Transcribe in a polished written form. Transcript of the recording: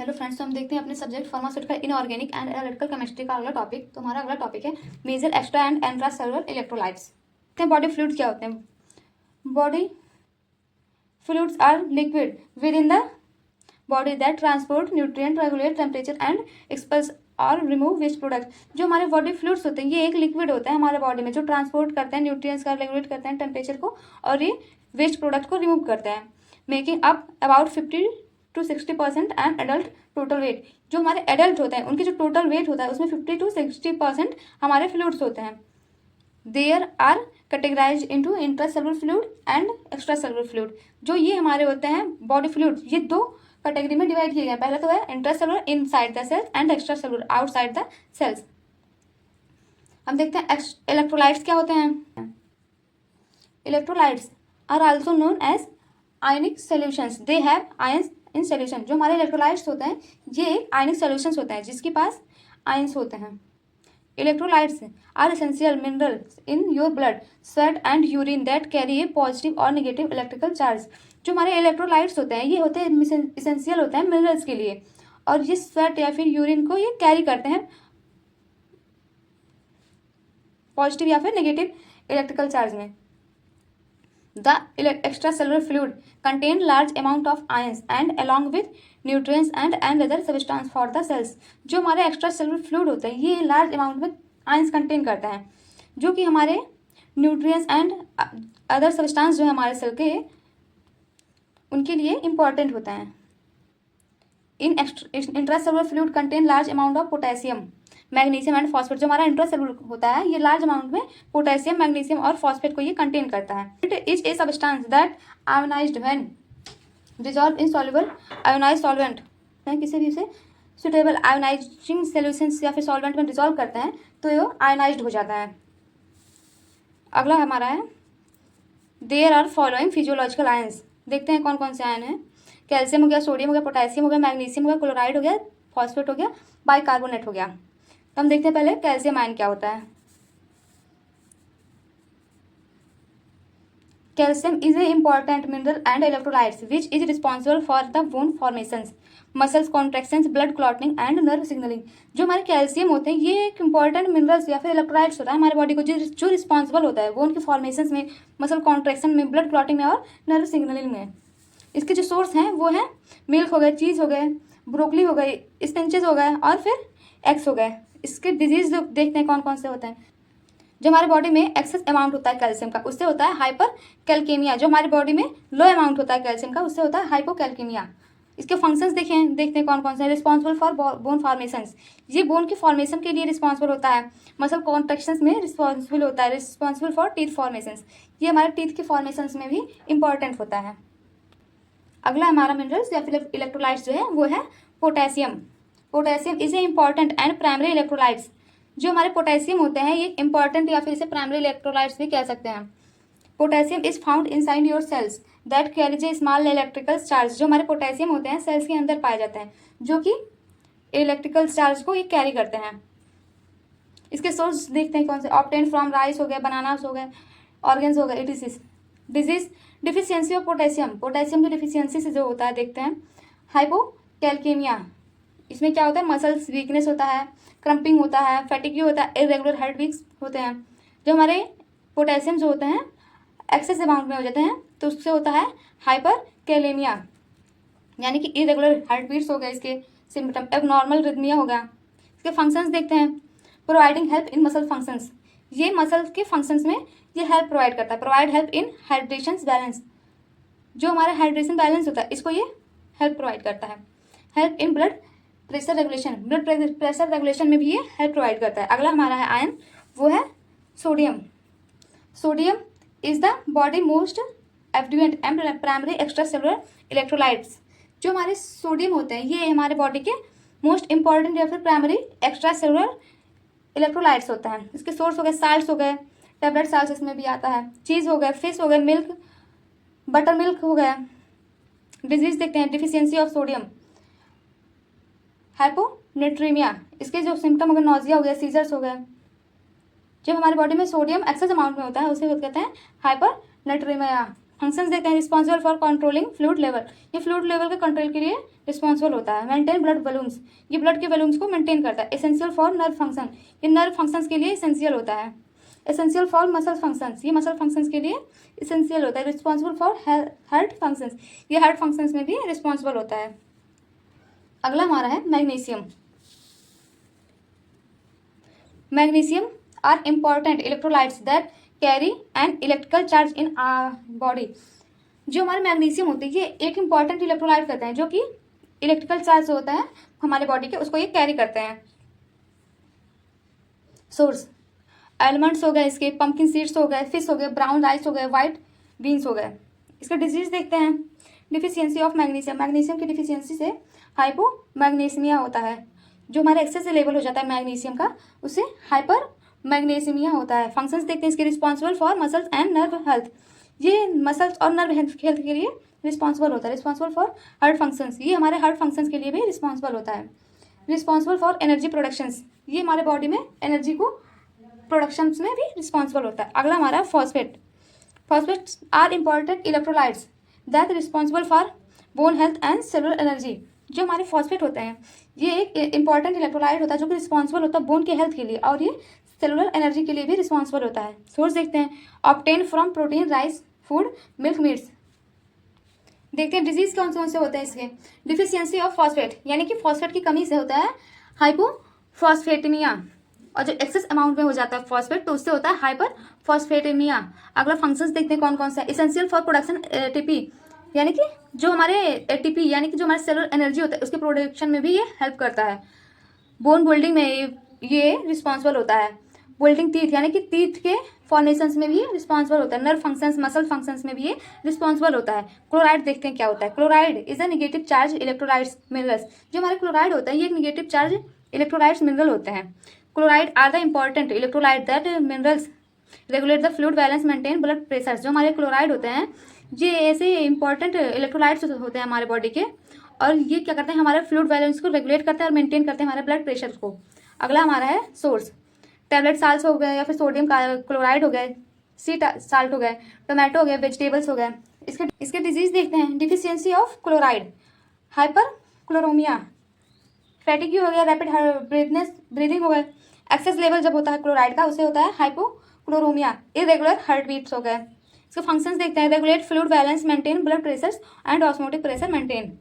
Hello friends, तो हम देखते हैं अपने subject pharmaceutical inorganic and analytical chemistry का अगला टॉपिक। तो हमारा अगला टॉपिक है major extra and intracellular electrolytes. Body fluids क्या होते हैं? Body fluids are liquid within the body that transport nutrient, regulate temperature and expels or remove waste product. जो हमारे बॉडी फ्लूइड्स होते हैं ये एक लिक्विड होता है हमारे बॉडी में, जो ट्रांसपोर्ट करते हैं न्यूट्रिएंट्स का, रेगुलेट करते हैं टेम्परेचर को और ये वेस्ट प्रोडक्ट को रिमूव करते हैं, making up about 50 to 60% and adult total weight. जो हमारे एडल्ट होते हैं उनकी जो टोटल वेट होता है उसमें 50 to 60% हमारे फ्लूइड्स होते हैं। There are categorise into intracellular fluid and extracellular fluid. जो ये हमारे होते हैं बॉडी फ्लूइड, ये दो कैटेगरी में डिवाइड किए गए हैं। पहला तो है intracellular inside the cells and extracellular outside the cells. हम देखते हैं इलेक्ट्रोलाइट्स क्या होते हैं। Electrolytes are also known as ionic solutions, they have ions in solution. जो हमारे इलेक्ट्रोलाइट्स होते हैं ये आयनिक सॉल्यूशंस होते हैं जिसके पास आयंस होते हैं। Electrolytes are essential minerals in your blood, sweat and urine that carry a positive or negative electrical charge. जो हमारे इलेक्ट्रोलाइट्स होते हैं ये होते हैं एसेंशियल होते हैं मिनरल्स के लिए, और ये स्वेट या फिर यूरिन को ये कैरी करते हैं पॉजिटिव या फिर नेगेटिव इलेक्ट्रिकल चार्ज में। The extracellular fluid contain large amount of ions and along with nutrients and other substance for the cells। जो हमारे extracellular fluid होते हैं ये large amount में ions contain करते हैं, जो कि हमारे nutrients and other substance जो है हमारे सेल के उनके लिए important होता है। In intracellular fluid contain large amount of potassium, magnesium and phosphate. जो हमारा इंट्रासेलुलर होता है ये लार्ज अमाउंट में पोटेशियम, मैग्नीशियम और फॉस्फेट को ये कंटेन करता है। It is a substance that ionised when dissolve in soluble ionised solvent. किसी भी से सुटेबल आयोनाइजिंग सॉल्यूशंस या फिर सॉल्वेंट में डिसॉल्व करते हैं तो ये आयोनाइज्ड हो जाता है। अगला हमारा है there are following physiological ions. देखते हैं कौन कौन से आयन हैं। कैल्शियम हो गया, सोडियम हो गया, पोटेशियम हो गया, मैग्नीशियम हो गया, क्लोराइड हो गया, फॉस्फेट हो गया, बाइकार्बोनेट हो गया। तो हम देखते हैं पहले कैल्शियम आयन क्या होता है। Calcium is a important mineral and electrolytes which is responsible for the bone formations, muscles contractions, blood clotting and nerve signalling. जो हमारे कैल्शियम होते हैं ये एक इंपॉर्टेंट मिनरल्स या फिर इलेक्ट्रोलाइट्स होता है हमारे बॉडी को जो रिस्पॉन्सिबल होता है वोन के फॉर्मेशंस में, मसल कॉन्ट्रैक्शन में, ब्लड क्लॉटिंग में और नर्व सिग्नलिंग में। इसके जो सोर्स हैं वो है मिल्क हो गए, चीज़ हो गए, ब्रोकली हो गई, स्पिनचेस हो गए और फिर एग्स हो गए। इसके डिजीज देखते हैं कौन कौन से होते हैं। जो हमारे बॉडी में एक्सेस अमाउंट होता है कैल्शियम का उससे होता है हाइपर कैल्केमिया। जो हमारी बॉडी में लो अमाउंट होता है कैल्शियम का उससे होता है हाइपोकैल्केमिया। देखते हैं कौन कौन से हैं। रिस्पॉन्सिबल फॉर बोन फॉर्मेशंस, ये बोन के फॉर्मेशन के लिए रिस्पॉन्सिबल होता है। मसल कॉन्ट्रैक्शंस में रिस्पॉन्सिबल होता है। रिस्पॉन्सिबल फॉर टीथ फॉर्मेशंस, ये हमारे टीथ के फॉर्मेशंस में भी इंपॉर्टेंट होता है। अगला हमारा मिनरल्स या फिर इलेक्ट्रोलाइट्स जो है वो है potassium. Potassium is a important and primary electrolytes. जो हमारे पोटेशियम होते हैं ये इंपॉर्टेंट या फिर इसे प्राइमरी इलेक्ट्रोलाइट्स भी कह सकते हैं। Potassium is found inside your cells that carries a small electrical charge. जो हमारे पोटेशियम होते हैं सेल्स के अंदर पाए जाते हैं जो कि इलेक्ट्रिकल चार्ज को ये कैरी करते हैं। इसके सोर्स देखते हैं कौन से। ऑब्टेन फ्रॉम राइस हो गए, बनानास हो गए, ऑर्गेन्स हो गए, disease deficiency of potassium. Potassium की डिफिशियंसी से जो होता है देखते हैं हाइपोकैल्केमिया। इसमें क्या होता है, मसल्स वीकनेस होता है, क्रम्पिंग होता है, फैटिग्यू होता है, इरेगुलर हार्ट बीट्स होते हैं। जो हमारे पोटेशियम जो होते हैं एक्सेस अमाउंट में हो जाते हैं तो उससे होता है हाइपरकैलेमिया, यानी कि इरेगुलर हार्ट बीट्स हो गए इसके सिम्टम। एबनॉर्मल रिदमिया हो गया। इसके फंक्शंस देखते हैं। Providing help in muscle functions, ये मसल के फंक्शंस में ये हेल्प प्रोवाइड करता है। Provide help in hydration balance, जो हमारा हाइड्रेशन बैलेंस होता है इसको ये हेल्प प्रोवाइड करता है। Help in blood pressure regulation, blood pressure regulation में भी ये हेल्प प्रोवाइड करता है। अगला हमारा है आयन, वो है sodium. Sodium is the body most affluent and primary extra cellular electrolytes. जो हमारे सोडियम होते हैं ये हमारे बॉडी के मोस्ट इंपॉर्टेंट या फिर प्राइमरी एक्स्ट्रा सेलुलर इलेक्ट्रोलाइट्स होता है। इसके सोर्स हो गए साल्ट्स हो गए, टेबलेट साल्ट्स इसमें भी आता है, चीज़ हो गए, फिश हो गए, मिल्क, बटर मिल्क हो गया। डिजीज देखते हैं। Deficiency of sodium, hyponatraemia. इसके जो सिम्टम हो गए नोजिया हो गया, सीजर्स हो गए। जब हमारी बॉडी में सोडियम एक्सेस अमाउंट में होता है उसे कहते हैं हाइपरनेट्रीमिया। फंक्शंस देखते हैं, responsible for controlling fluid level, ये फ्लूइड लेवल के कंट्रोल के लिए रिस्पॉन्सिबल होता है। मेंटेन ब्लड वॉल्यूम्स, ये ब्लड के वॉल्यूम्स को मेंटेन करता है। एसेंशियल फॉर नर्व फंक्शन, ये नर्व फंक्शंस के लिए एसेंशियल होता है। एसेंशियल फॉर मसल फंक्शंस, ये मसल फंक्शंस के लिए एसेंशियल होता है। रिस्पॉन्सिबल फॉर हार्ट फंक्शंस, ये हार्ट फंक्शंस में भी रिस्पॉन्सिबल होता है। अगला हमारा है magnesium. Magnesium are important electrolytes that carry an electrical charge in our body. जो हमारे मैग्नीशियम होते हैं ये एक इम्पॉर्टेंट इलेक्ट्रोलाइट करते हैं, जो कि इलेक्ट्रिकल चार्ज होता है हमारे बॉडी के, उसको ये कैरी करते हैं। सोर्स आलमंड्स हो गए, इसके पंपकिन सीड्स हो गए, फिश हो गए, ब्राउन राइस हो गए, वाइट बीन्स हो गए। इसका डिजीज देखते हैं, डिफिशियंसी ऑफ मैग्नीशियम, मैग्नीशियम की डिफिशियंसी से हाइपोमैग्नीसिमिया होता है। जो हमारा एक्सेस लेवल हो जाता है मैग्नीशियम का, उससे हाइपर मैग्नीसिमिया होता है। फंक्शंस देखते हैं इसके, responsible for muscles and nerve health, ये मसल्स और नर्व हेल्थ के लिए रिस्पॉन्सिबल होता है। रिस्पॉन्सिबल फॉर हार्ट फंक्शंस, ये हमारे हार्ट फंक्शंस के लिए भी रिस्पॉन्सिबल होता है। रिस्पॉन्सिबल फॉर एनर्जी प्रोडक्शंस, ये हमारे बॉडी में एनर्जी को प्रोडक्शंस में भी रिस्पॉन्सिबल होता है। अगला हमारा phosphate. Phosphates are important electrolytes that responsible for bone health and cellular energy. जो हमारे फॉस्फेट होते हैं ये एक इंपॉर्टेंट इलेक्ट्रोलाइट होता है जो कि रिस्पॉन्सिबल होता है बोन के हेल्थ के लिए, और ये सेलुलर एनर्जी के लिए भी रिस्पॉन्सिबल होता है। सोर्स देखते हैं, obtain from protein, rice, food, milk, meets. देखते हैं डिजीज कौन कौन से होते हैं इसके। डिफिशियंसी ऑफ फॉस्फेट, यानी कि फॉस्फेट की कमी से होता है हाइपोफॉस्फेटेमिया, और जो एक्सेस अमाउंट में हो जाता है फॉस्फेट तो उससे होता है हाइपर फॉस्फेटेमिया। अगला फंक्शंस देखते हैं कौन कौन सा है। इसेंशियल फॉर प्रोडक्शन एटीपी, यानी कि जो हमारे एटीपी यानी कि जो हमारे सेलुलर एनर्जी होता है उसके प्रोडक्शन में भी ये हेल्प करता है। बोन बिल्डिंग में ये रिस्पॉन्सिबल होता है। बिल्डिंग टीथ, यानी कि टीथ के फॉर्मेशंस में भी रिस्पॉन्सिबल होता है। नर्व फंक्शंस, मसल फंक्शंस में भी ये रिस्पॉन्सिबल होता है। क्लोराइड देखते हैं क्या होता है। Chloride is a negative charge electrolytes minerals, जो हमारे क्लोराइड होता है ये एक नेगेटिव चार्ज इलेक्ट्रोलाइट्स मिनरल होते हैं। Chloride are the important electrolyte that minerals regulate the fluid balance, maintain blood pressure. जो हमारे क्लोराइड होते हैं ये ऐसे इंपॉर्टेंट इलेक्ट्रोलाइट्स होते हैं हमारे बॉडी के, और ये क्या करते हैं हमारे फ्लूइड बैलेंस को रेगुलेट करते हैं और मेंटेन करते हैं हमारे ब्लड प्रेशर को। अगला हमारा है सोर्स। टैबलेट साल्ट हो गए या फिर सोडियम क्लोराइड हो गए, सी साल्ट हो गए, टोमेटो हो गए, वेजिटेबल्स हो गए। इसके डिजीज देखते हैं, deficiency of chloride, hyperchloremia, fatigue हो गया, रैपिड ब्रीदिंग हो गए। एक्सेस लेवल जब होता है क्लोराइड का उससे होता है हाइपोक्लोरोमिया, इरेगुलर हार्ट बीट्स हो गए। इसके फंक्शंस देखते हैं, regulate fluid balance, maintain blood pressure and osmotic pressure maintain.